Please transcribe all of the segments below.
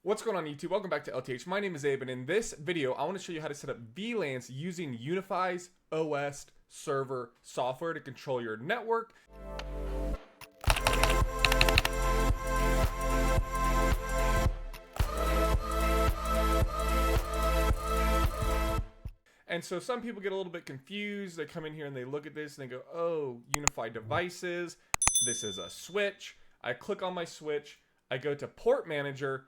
What's going on YouTube? Welcome back to LTH. My name is Abe, and in this video, I want to show you how to set up VLANs using Unifi's OS server software to control your network. And so some people get a little bit confused. They come in here and they look at this and they go, oh, Unifi devices. This is a switch. I click on my switch. I go to port manager,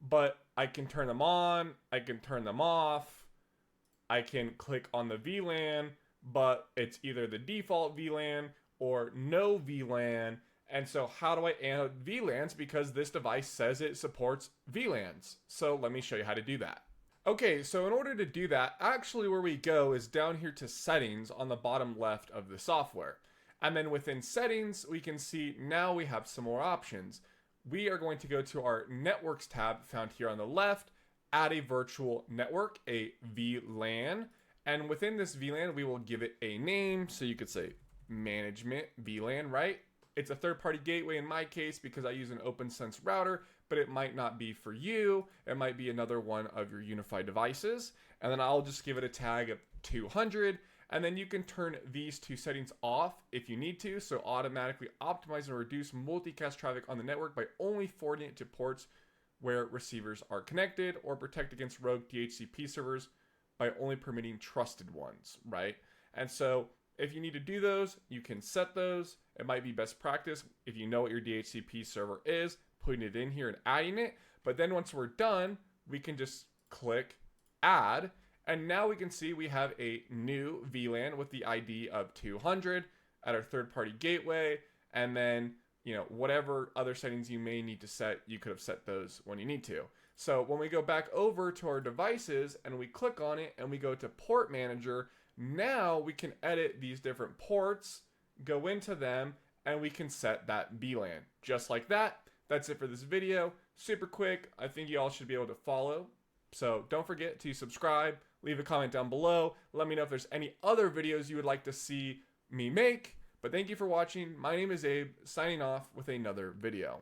but I can turn them on. I can turn them off. I can click on the VLAN, but it's either the default VLAN or no VLAN. And so how do I add VLANs? Because this device says it supports VLANs. So let me show you how to do that. Okay, so in order to do that, actually where we go is down here to settings on the bottom left of the software. And then within settings, we can see now we have some more options. We are going to go to our networks tab found here on the left, add a virtual network, a VLAN. And within this VLAN, we will give it a name. So you could say management VLAN, right? It's a third-party gateway in my case because I use an OpenSense router, but it might not be for you. It might be another one of your Unifi devices. And then I'll just give it a tag of 200. And then you can turn these two settings off if you need to. So automatically optimize and reduce multicast traffic on the network by only forwarding it to ports where receivers are connected, or protect against rogue DHCP servers by only permitting trusted ones, right? And so if you need to do those, you can set those. It might be best practice if you know what your DHCP server is, putting it in here and adding it. But then once we're done, we can just click add. And now we can see we have a new VLAN with the ID of 200 at our third-party gateway. And then, whatever other settings you may need to set, you could have set those when you need to. So when we go back over to our devices and we click on it and we go to port manager, now we can edit these different ports, go into them, and we can set that VLAN. Just like that. That's it for this video. Super quick. I think you all should be able to follow. So don't forget to subscribe, leave a comment down below. Let me know if there's any other videos you would like to see me make. But thank you for watching. My name is Abe, signing off with another video.